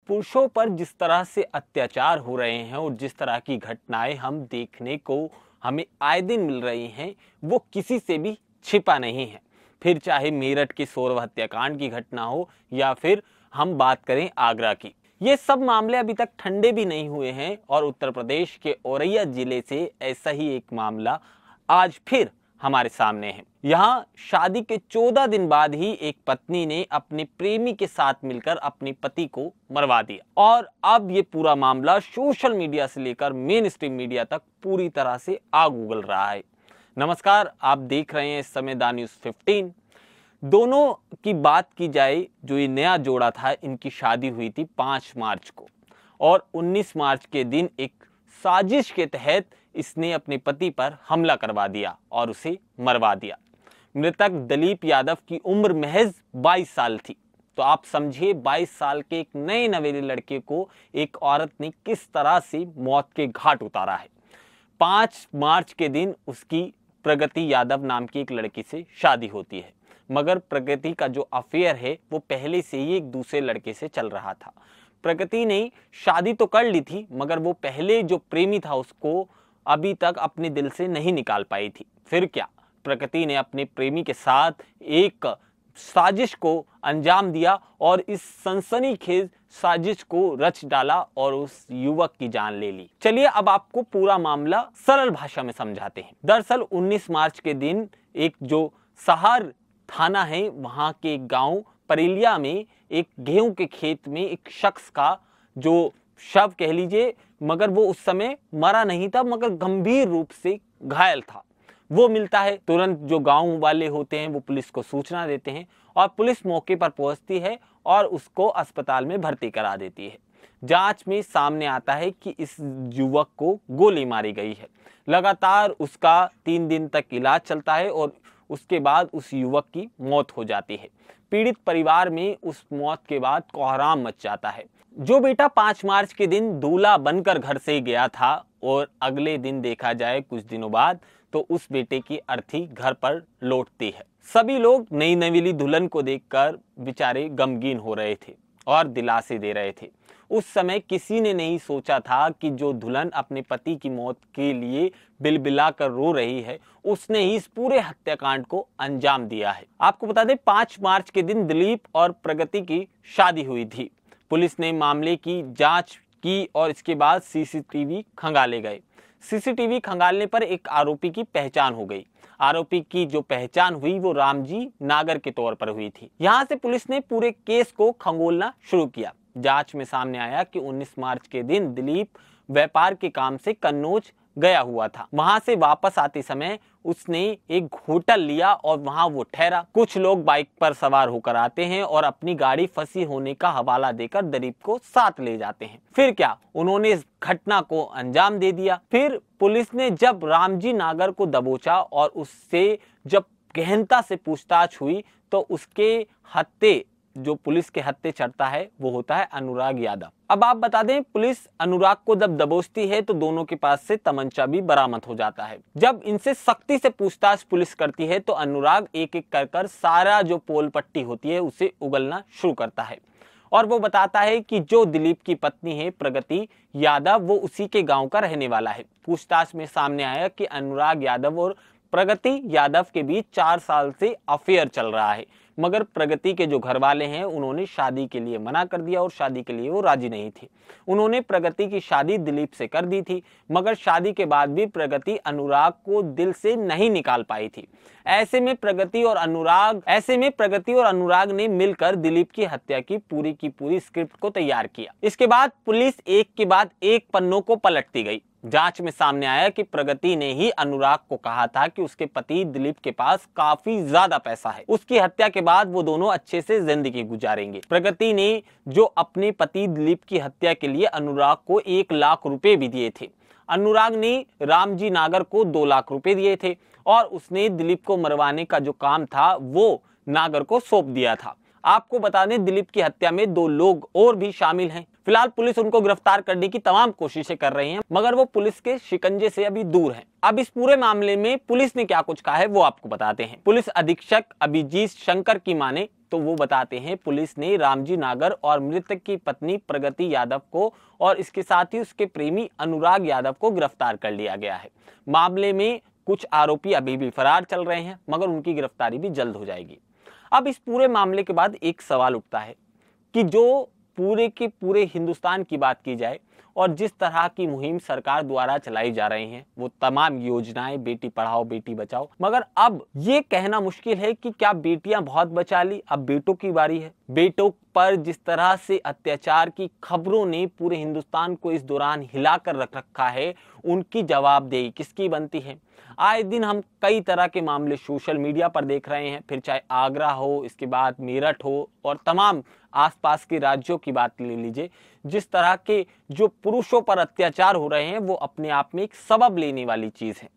पुरुषों पर जिस तरह से अत्याचार हो रहे हैं और जिस तरह की घटनाएं हम देखने को हमें आए दिन मिल रही हैं, वो किसी से भी छिपा नहीं है। फिर चाहे मेरठ के सोरवा हत्याकांड की घटना हो या फिर हम बात करें आगरा की, ये सब मामले अभी तक ठंडे भी नहीं हुए हैं और उत्तर प्रदेश के औरैया जिले से ऐसा ही एक मामला आज फिर हमारे सामने है। यहाँ शादी के 14 दिन बाद ही एक पत्नी ने अपने प्रेमी के साथ मिलकर अपने पति को मरवा दिया और अब ये पूरा मामला सोशल मीडिया से लेकर मेन स्ट्रीम मीडिया तक पूरी तरह से आग उगल रहा है। नमस्कार, आप देख रहे हैं इस समय द न्यूज़ 15। दोनों की बात की जाए, जो ये नया जोड़ा था, इनकी शादी हुई थी 5 मार्च को और 19 मार्च के दिन एक साजिश के तहत इसने अपने पति पर हमला करवा दिया और उसे मरवा दिया। मृतक दलीप यादव की उम्र महज 22 साल थी। तो आप समझिए 22 साल के एक नए नवेले लड़के को एक औरत ने किस तरह से मौत के घाट उतारा है। 5 मार्च के दिन उसकी प्रगति यादव नाम की एक लड़की से शादी होती है, मगर प्रगति का जो अफेयर है वो पहले से ही एक दूसरे लड़के से चल रहा था। प्रगति ने शादी तो कर ली थी, मगर वो पहले जो प्रेमी था उसको अभी तक अपने दिल से नहीं निकाल पाई थी। फिर क्या, प्रगति ने अपने प्रेमी के साथ एक साजिश को अंजाम दिया और इस सनसनीखेज साजिश को रच डाला और उस युवक की जान ले ली। चलिए अब आपको पूरा मामला सरल भाषा में समझाते हैं। दरअसल 19 मार्च के दिन एक जो सहार थाना है, वहां के गांव परेलिया में एक गेहूं के खेत में एक शख्स का जो शव कह लीजिए, मगर वो उस समय मरा नहीं था, मगर गंभीर रूप से घायल था, वो मिलता है। तुरंत जो गांव वाले होते हैं वो पुलिस को सूचना देते हैं और पुलिस मौके पर पहुंचती है और उसको अस्पताल में भर्ती करा देती है। जांच में सामने आता है कि इस युवक को गोली मारी गई है। लगातार उसका 3 दिन तक इलाज चलता है और उसके बाद उस युवक की मौत हो जाती है। पीड़ित परिवार में उस मौत के बाद कोहराम मच जाता है। जो बेटा 5 मार्च के दिन दूल्हा बनकर घर से गया था और अगले दिन देखा जाए कुछ दिनों बाद तो उस बेटे की अर्थी घर पर लौटती है। सभी लोग नई नवेली दुल्हन को देखकर बेचारे गमगीन हो रहे थे और दिलासे दे रहे थे। उस समय किसी ने नहीं सोचा था कि जो दुल्हन अपने पति की मौत के लिए बिलबिला कर रो रही है, उसने ही इस पूरे हत्याकांड को अंजाम दिया है। आपको बता दें 5 मार्च के दिन दिलीप और प्रगति की शादी हुई थी। पुलिस ने मामले की जांच की और इसके बाद सीसीटीवी खंगाले गए। सीसीटीवी खंगालने पर एक आरोपी की पहचान हो गई। आरोपी की जो पहचान हुई वो रामजी नागर के तौर पर हुई थी। यहाँ से पुलिस ने पूरे केस को खंगोलना शुरू किया। जांच में सामने आया कि 19 मार्च के दिन दिलीप व्यापार के काम से कन्नौज गया हुआ था। वहां से वापस आते समय उसने एक होटल लिया और वहां वो ठहरा। कुछ लोग बाइक पर सवार होकर आते हैं और अपनी गाड़ी फंसी होने का हवाला देकर दिलीप को साथ ले जाते हैं। फिर क्या, उन्होंने इस घटना को अंजाम दे दिया। फिर पुलिस ने जब रामजी नागर को दबोचा और उससे जब गहनता से पूछताछ हुई तो उसके हत्थे, जो पुलिस के हत्थे चढ़ता है, वो होता है अनुराग यादव। अब आप बता दें, पुलिस अनुराग को जब दबोचती है तो दोनों के पास से तमंचा भी बरामद हो जाता है। जब इनसे सख्ती से पूछताछ पुलिस करती है तो अनुराग एक एक कर सारा जो पोल पट्टी होती है उसे उगलना शुरू करता है और वो बताता है कि जो दिलीप की पत्नी है प्रगति यादव, वो उसी के गाँव का रहने वाला है। पूछताछ में सामने आया कि अनुराग यादव और प्रगति यादव के बीच 4 साल से अफेयर चल रहा है, मगर प्रगति के जो घर वाले हैं उन्होंने शादी के लिए मना कर दिया और शादी के लिए वो राजी नहीं थे। उन्होंने प्रगति की शादी दिलीप से कर दी थी, मगर शादी के बाद भी प्रगति अनुराग को दिल से नहीं निकाल पाई थी। ऐसे में प्रगति और अनुराग ने मिलकर दिलीप की हत्या की पूरी स्क्रिप्ट को तैयार किया। इसके बाद पुलिस एक के बाद एक पन्नों को पलटती गई। जांच में सामने आया कि प्रगति ने ही अनुराग को कहा था कि उसके पति दिलीप के पास काफी ज्यादा पैसा है, उसकी हत्या के बाद वो दोनों अच्छे से जिंदगी गुजारेंगे। प्रगति ने जो अपने पति दिलीप की हत्या के लिए अनुराग को 1 लाख रुपए भी दिए थे। अनुराग ने रामजी नागर को 2 लाख रुपए दिए थे और उसने दिलीप को मरवाने का जो काम था वो नागर को सौंप दिया था। आपको बता दें, दिलीप की हत्या में 2 लोग और भी शामिल हैं। फिलहाल पुलिस उनको गिरफ्तार करने की तमाम कोशिशें कर रही है, मगर वो पुलिस के शिकंजे से अभी दूर है। अब इस पूरे मामले में पुलिस ने क्या कुछ कहा है वो आपको बताते हैं। पुलिस अधीक्षक अभिजीत शंकर की माने तो वो बताते हैं, पुलिस ने रामजी नागर और मृतक की पत्नी प्रगति यादव को और इसके साथ ही उसके प्रेमी अनुराग यादव को गिरफ्तार कर लिया गया है। मामले में कुछ आरोपी अभी भी फरार चल रहे हैं, मगर उनकी गिरफ्तारी भी जल्द हो जाएगी। अब इस पूरे मामले के बाद एक सवाल उठता है कि जो पूरे के पूरे हिंदुस्तान की बात की जाए और जिस तरह की मुहिम सरकार द्वारा चलाई जा रही हैं, वो तमाम योजनाएं बेटी पढ़ाओ बेटी बचाओ, मगर अब ये कहना मुश्किल है कि क्या बेटियां बहुत बचा ली, अब बेटों की बारी है। बेटों पर जिस तरह से अत्याचार की खबरों ने पूरे हिंदुस्तान को इस दौरान हिलाकर रख रखा है, उनकी जवाबदेही किसकी बनती है। आए दिन हम कई तरह के मामले सोशल मीडिया पर देख रहे हैं, फिर चाहे आगरा हो, इसके बाद मेरठ हो और तमाम आसपास के राज्यों की बात ले लीजिए। जिस तरह के जो पुरुषों पर अत्याचार हो रहे हैं वो अपने आप में एक सबब लेने वाली चीज है।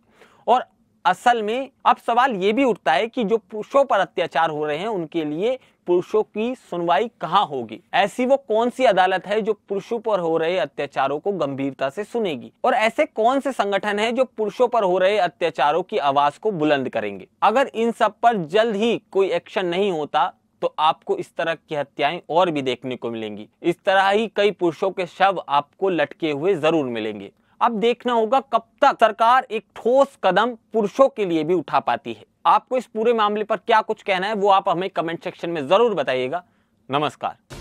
और असल में अब सवाल ये भी उठता है कि जो पुरुषों पर अत्याचार हो रहे हैं उनके लिए पुरुषों की सुनवाई कहां होगी। ऐसी वो कौन सी अदालत है जो पुरुषों पर हो रहे अत्याचारों को गंभीरता से सुनेगी, और ऐसे कौन से संगठन हैं जो पुरुषों पर हो रहे अत्याचारों की आवाज को बुलंद करेंगे। अगर इन सब पर जल्द ही कोई एक्शन नहीं होता तो आपको इस तरह की हत्याएं और भी देखने को मिलेंगी। इस तरह ही कई पुरुषों के शव आपको लटके हुए जरूर मिलेंगे। अब देखना होगा कब तक सरकार एक ठोस कदम पुरुषों के लिए भी उठा पाती है। आपको इस पूरे मामले पर क्या कुछ कहना है वो आप हमें कमेंट सेक्शन में जरूर बताइएगा। नमस्कार।